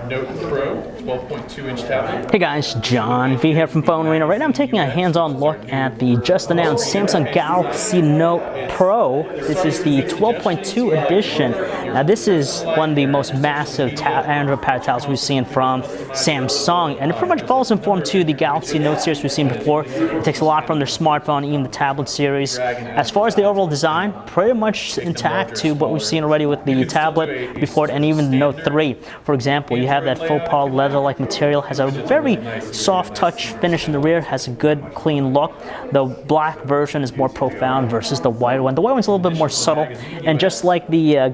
NotePRO 12.2-inch tablet. Hey guys, John V here from Phone Arena. Right now I'm taking a hands-on look at the just announced Samsung Galaxy NotePRO. This is the 12.2 edition. Now this is one of the most massive Android pad tablets we've seen from Samsung, and it pretty much follows in form to the Galaxy Note series we've seen before. It takes a lot from their smartphone, even the tablet series. As far as the overall design, pretty much intact to what we've seen already with the tablet before it, and even the Note 3. For example, you have that faux pas leather-like material, has a very soft touch finish in the rear, has a good clean look. The black version is more profound versus the white one. The white one's a little bit more subtle, and just like the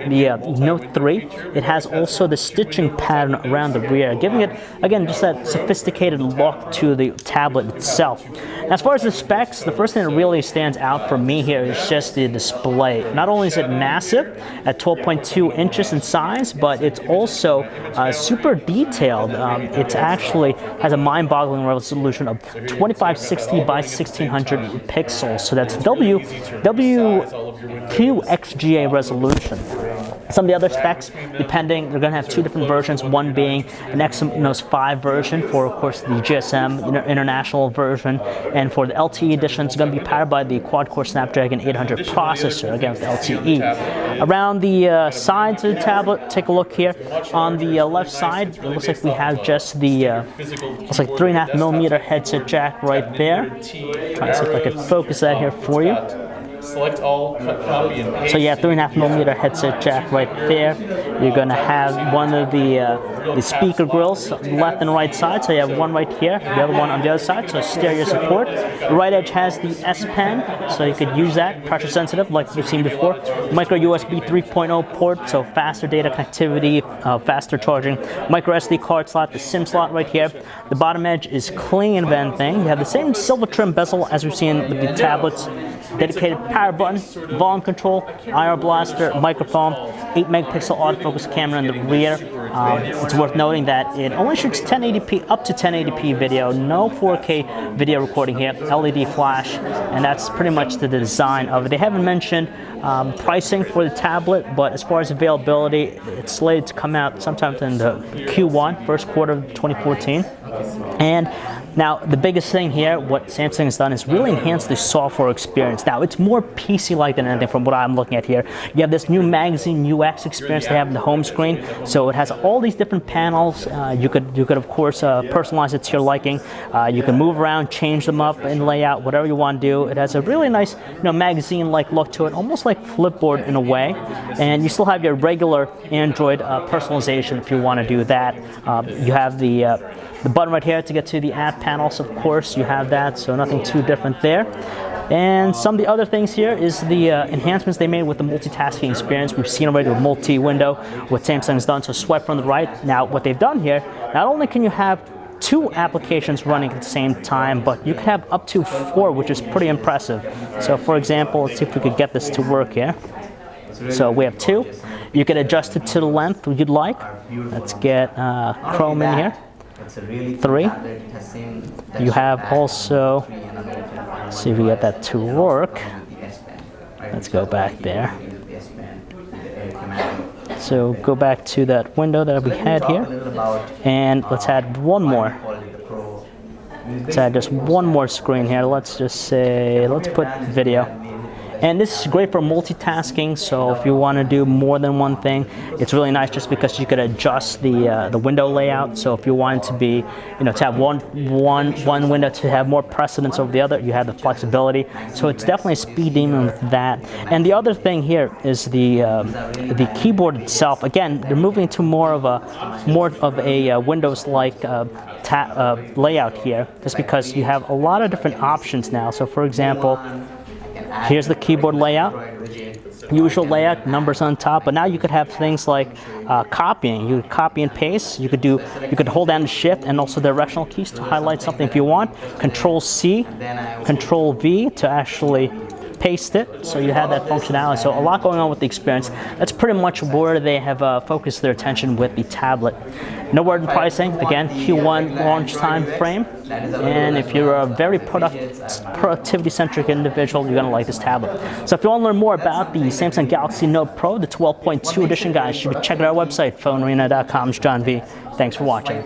Note 3, it has also the stitching pattern around the rear, giving it, again, just that sophisticated look to the tablet itself. As far as the specs, the first thing that really stands out for me here is just the display. Not only is it massive at 12.2 inches in size, but it's also super detailed. It actually has a mind-boggling resolution of 2560 by 1600 pixels. So that's WQXGA resolution. Some of the other specs, depending, they're going to have two different versions, one being an Exynos 5 version for, of course, the GSM international version, and for the LTE edition, it's going to be powered by the quad-core Snapdragon 800 processor, again with LTE. Around the sides of the tablet, take a look here. On the left side, it looks like we have just the looks like 3.5mm headset jack right there. Trying to see if I can focus that here for you. Select all, cut, copy, and paste. So yeah, 3.5mm headset jack right there. You're going to have one of the speaker grills left and right side. So you have one right here, the other one on the other side. So stereo support. The right edge has the S Pen, so you could use that. Pressure sensitive, like we've seen before. Micro USB 3.0 port, so faster data connectivity, faster charging. Micro SD card slot, the SIM slot right here. The bottom edge is clean of anything. You have the same silver trim bezel as we've seen with the tablets. Dedicated power button, volume control, IR blaster, microphone, 8-megapixel autofocus camera in the rear. It's worth noting that it only shoots 1080p, up to 1080p video, no 4K video recording here, LED flash, and that's pretty much the design of it. They haven't mentioned pricing for the tablet, but as far as availability, it's slated to come out sometime in the Q1, first quarter of 2014. And now, the biggest thing here, what Samsung has done is really enhance the software experience. Now, it's more PC-like than anything from what I'm looking at here. You have this new magazine UX experience they have in the home screen. So it has all these different panels. You could of course, personalize it to your liking. You can move around, change them up in layout, whatever you want to do. It has a really nice, magazine-like look to it, almost like Flipboard in a way. And you still have your regular Android personalization if you want to do that. You have the button right here to get to the app panels, of course, you have that, so nothing too different there. And some of the other things here is the enhancements they made with the multitasking experience. We've seen already with multi-window, what Samsung's done, so swipe from the right. Now, what they've done here, not only can you have two applications running at the same time, but you can have up to 4, which is pretty impressive. So, for example, let's see if we could get this to work here. So we have 2. You can adjust it to the length you'd like. Let's get Chrome in here. 3. You have also, let's see if we get that to work. Let's go back there. So go back to that window that we had here, and let's add one more. Let's add just one more screen here. Let's just say, let's put video. And this is great for multitasking, so if you want to do more than one thing, it's really nice just because you could adjust the window layout. So if you wanted to be, to have one window to have more precedence over the other, you have the flexibility. So it's definitely a speed demon with that. And the other thing here is the keyboard itself. Again, they're moving to more of a Windows-like layout here, just because you have a lot of different options now. So for example, here's the keyboard layout, usual layout, numbers on top, but now you could have things like copying. You could copy and paste. You could hold down the Shift and also directional keys to highlight something if you want. Control C, Control V to actually paste it, so you have that functionality. So a lot going on with the experience. That's pretty much where they have focused their attention with the tablet. No word in pricing. Again, Q1 launch time frame. And if you're a very productivity-centric individual, you're going to like this tablet. So if you want to learn more about the Samsung Galaxy Note Pro, the 12.2 edition, guys, you should check out our website, phonearena.com. It's John V. Thanks for watching.